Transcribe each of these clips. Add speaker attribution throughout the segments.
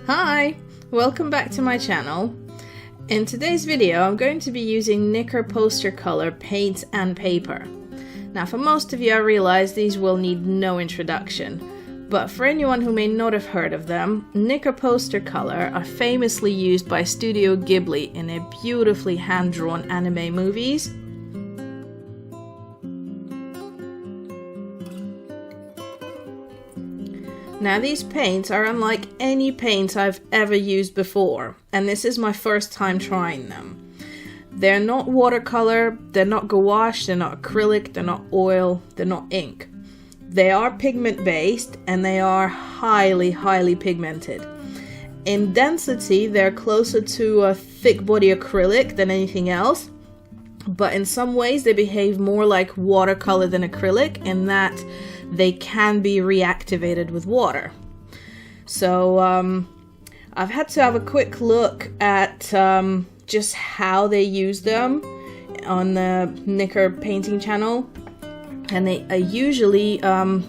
Speaker 1: Hi, welcome back to my channel. In today's video I'm going to be using Nicker poster color paints and paper. Now for most of you I realize these will need no introduction, but for anyone who may not have heard of them, Nicker poster color are famously used by Studio Ghibli in their beautifully hand-drawn anime movies. Now these paints are unlike any paints I've ever used before, and this is my first time trying them. They're not watercolor, they're not gouache, they're not acrylic, they're not oil, they're not ink. They are pigment based and they are highly pigmented. In density they're closer to a thick body acrylic than anything else, but in some ways they behave more like watercolor than acrylic in that they can be reactivated with water. So I've had to have a quick look at just how they use them on the Nicker painting channel, and they usually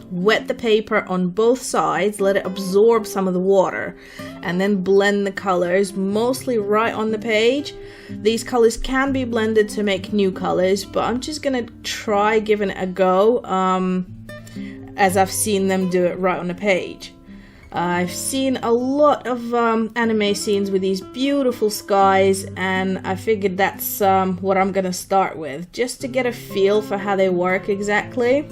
Speaker 1: wet the paper on both sides, let it absorb some of the water, and then blend the colors mostly right on the page. These colors can be blended to make new colors, but I'm just gonna try giving it a go as I've seen them do it right on the page. I've seen a lot of anime scenes with these beautiful skies, and I figured that's what I'm gonna start with, just to get a feel for how they work exactly.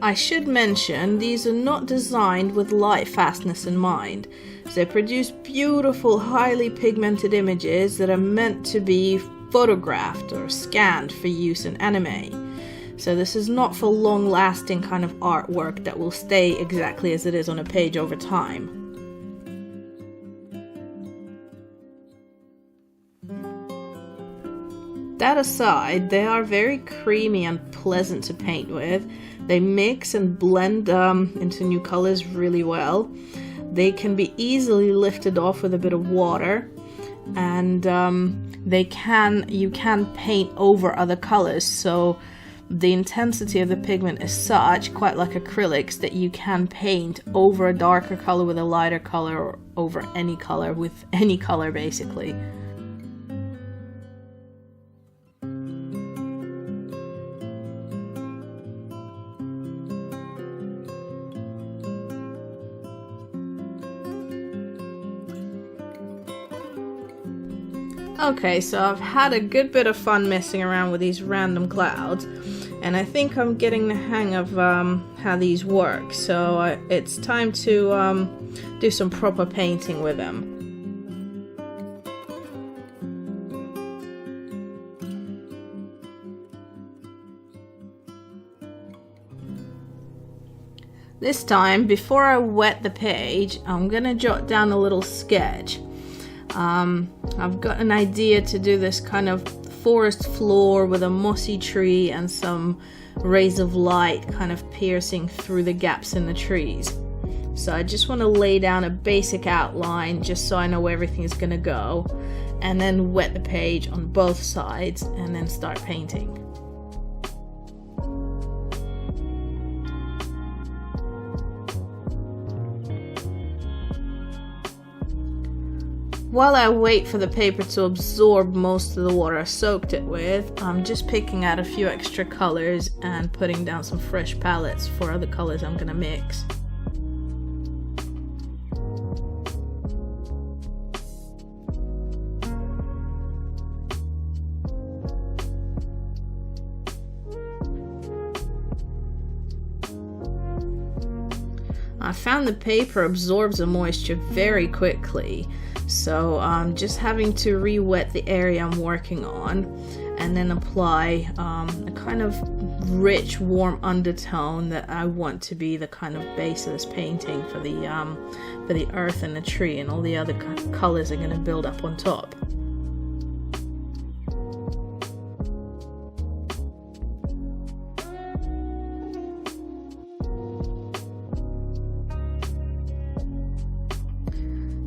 Speaker 1: I should mention these are not designed with light fastness in mind. They produce beautiful, highly pigmented images that are meant to be photographed or scanned for use in anime. So this is not for long-lasting kind of artwork that will stay exactly as it is on a page over time. That aside, they are very creamy and pleasant to paint with. They mix and blend into new colors really well. They can be easily lifted off with a bit of water, and you can paint over other colors, so the intensity of the pigment is such, quite like acrylics, that you can paint over a darker color with a lighter color, or over any color with any color basically. Okay, so I've had a good bit of fun messing around with these random clouds, and I think I'm getting the hang of how these work, so it's time to do some proper painting with them. This time, before I wet the page, I'm gonna jot down a little sketch. I've got an idea to do this kind of forest floor with a mossy tree and some rays of light kind of piercing through the gaps in the trees. So I just want to lay down a basic outline just so I know where everything is going to go, and then wet the page on both sides and then start painting. While I wait for the paper to absorb most of the water I soaked it with, I'm just picking out a few extra colors and putting down some fresh palettes for other colors I'm gonna mix. I found the paper absorbs the moisture very quickly, so I'm just having to re-wet the area I'm working on and then apply a kind of rich, warm undertone that I want to be the kind of base of this painting for the earth and the tree, and all the other colors are going to build up on top.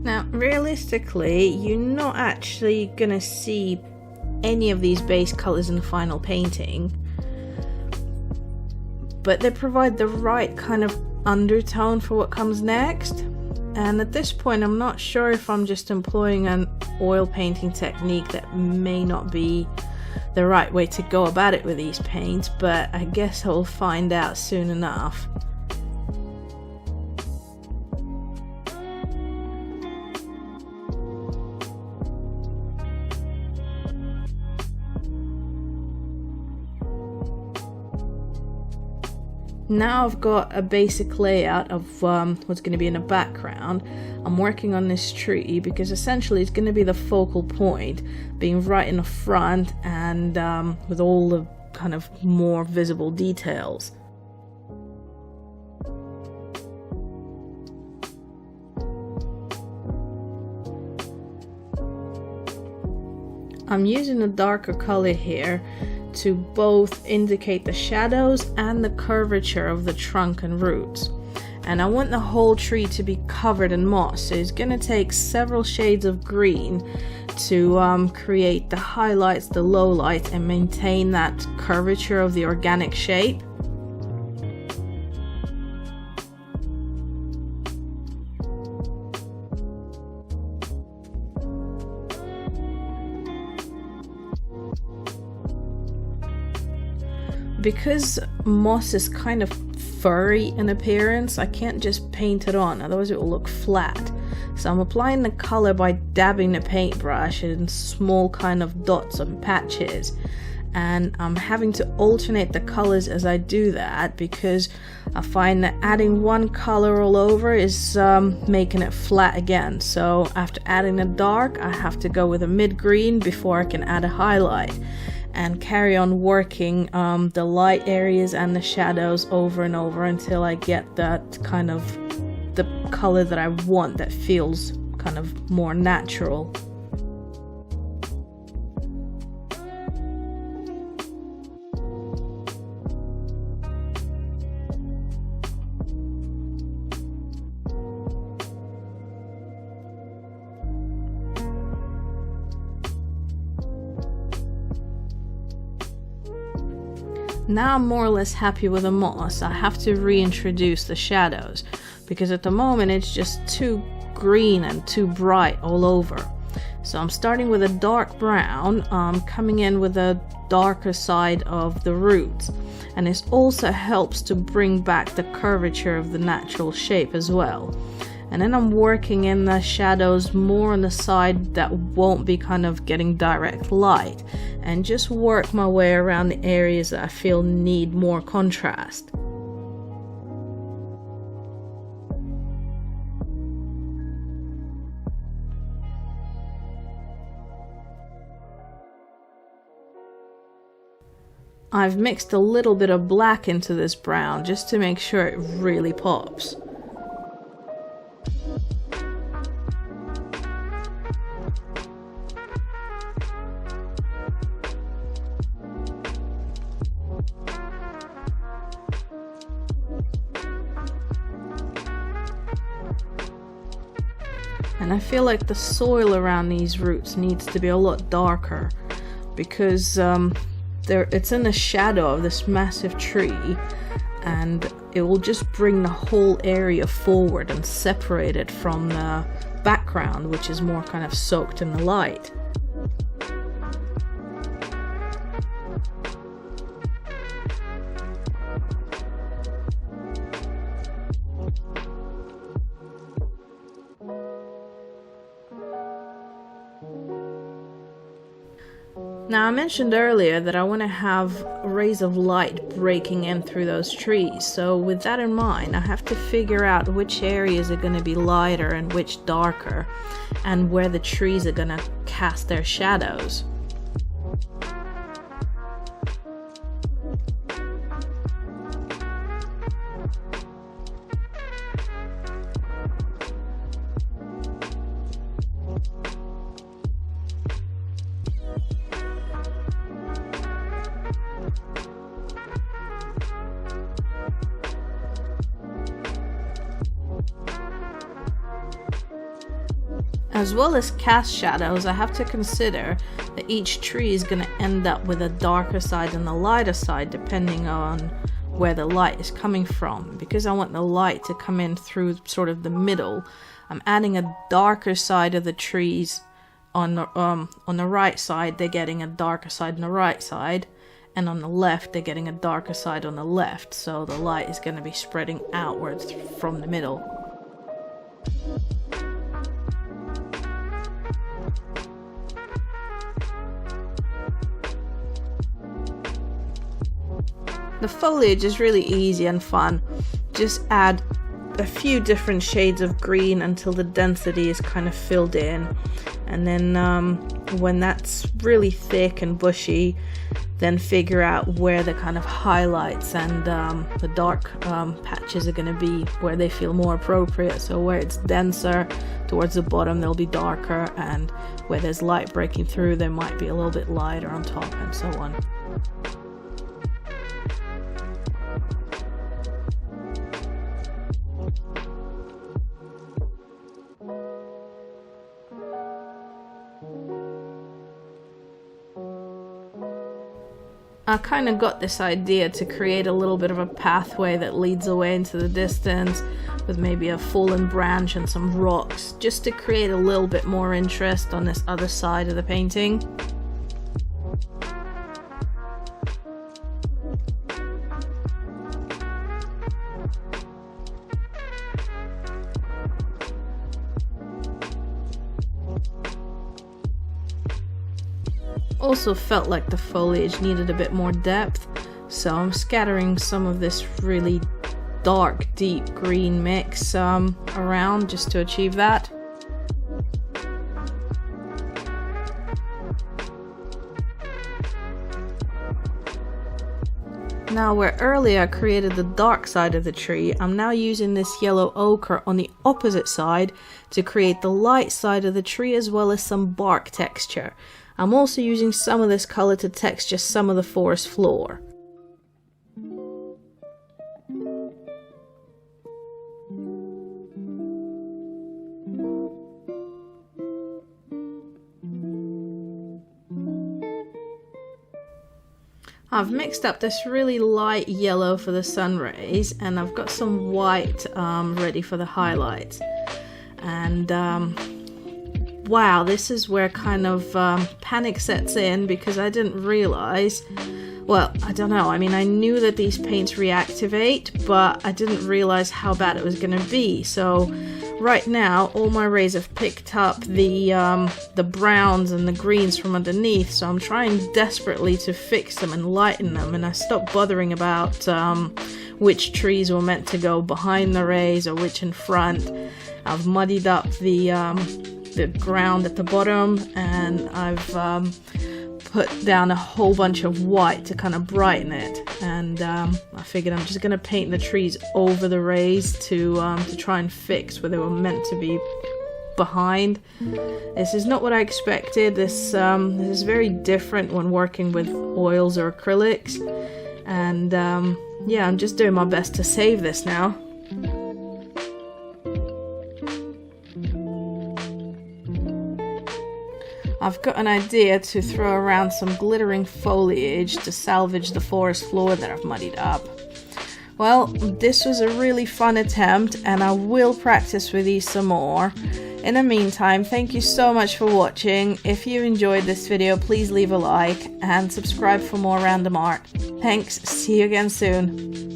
Speaker 1: Now, realistically, you're not actually gonna see any of these base colors in the final painting, but they provide the right kind of undertone for what comes next. And at this point, I'm not sure if I'm just employing an oil painting technique that may not be the right way to go about it with these paints, but I guess I'll find out soon enough. Now I've got a basic layout of what's going to be in the background. I'm working on this tree because essentially it's going to be the focal point, being right in the front and with all the kind of more visible details. I'm using a darker color here to both indicate the shadows and the curvature of the trunk and roots. And I want the whole tree to be covered in moss, so it's going to take several shades of green to create the highlights, the lowlights, and maintain that curvature of the organic shape. Because moss is kind of furry in appearance, I can't just paint it on, otherwise it will look flat. So I'm applying the color by dabbing the paintbrush in small kind of dots and patches, and I'm having to alternate the colors as I do that because I find that adding one color all over is making it flat again. So after adding a dark, I have to go with a mid-green before I can add a highlight, and carry on working the light areas and the shadows over and over until I get that kind of the color that I want, that feels kind of more natural. Now I'm more or less happy with the moss. I have to reintroduce the shadows because at the moment it's just too green and too bright all over. So I'm starting with a dark brown, coming in with a darker side of the roots, and this also helps to bring back the curvature of the natural shape as well. And then I'm working in the shadows more on the side that won't be kind of getting direct light, and just work my way around the areas that I feel need more contrast. I've mixed a little bit of black into this brown just to make sure it really pops. And I feel like the soil around these roots needs to be a lot darker because it's in the shadow of this massive tree, and it will just bring the whole area forward and separate it from the background, which is more kind of soaked in the light. Now, I mentioned earlier that I want to have rays of light breaking in through those trees, so with that in mind, I have to figure out which areas are going to be lighter and which darker, and where the trees are going to cast their shadows. As well as cast shadows, I have to consider that each tree is going to end up with a darker side and a lighter side depending on where the light is coming from. Because I want the light to come in through sort of the middle, I'm adding a darker side of the trees on the right side. They're getting a darker side on the right side, and on the left they're getting a darker side on the left, so the light is going to be spreading outwards from the middle. The foliage is really easy and fun. Just add a few different shades of green until the density is kind of filled in, and then when that's really thick and bushy, then figure out where the kind of highlights and the dark patches are going to be, where they feel more appropriate. So where it's denser towards the bottom, they'll be darker, and where there's light breaking through, they might be a little bit lighter on top, and so on. I kind of got this idea to create a little bit of a pathway that leads away into the distance with maybe a fallen branch and some rocks, just to create a little bit more interest on this other side of the painting. Also felt like the foliage needed a bit more depth, so I'm scattering some of this really dark, deep green mix around just to achieve that. Now, where earlier I created the dark side of the tree, I'm now using this yellow ochre on the opposite side to create the light side of the tree, as well as some bark texture. I'm also using some of this color to texture some of the forest floor. I've mixed up this really light yellow for the sun rays, and I've got some white ready for the highlights. And wow, this is where kind of panic sets in, because I didn't realize, well, I don't know, I mean, I knew that these paints reactivate, but I didn't realize how bad it was going to be. So right now, all my rays have picked up the browns and the greens from underneath, so I'm trying desperately to fix them and lighten them, and I stopped bothering about which trees were meant to go behind the rays or which in front. I've muddied up the ground at the bottom, and I've put down a whole bunch of white to kind of brighten it, and I figured I'm just going to paint the trees over the rays to try and fix where they were meant to be behind. This is not what I expected. This is very different when working with oils or acrylics, and yeah, I'm just doing my best to save this now. I've got an idea to throw around some glittering foliage to salvage the forest floor that I've muddied up. Well, this was a really fun attempt, and I will practice with these some more. In the meantime, thank you so much for watching. If you enjoyed this video, please leave a like and subscribe for more random art. Thanks, see you again soon.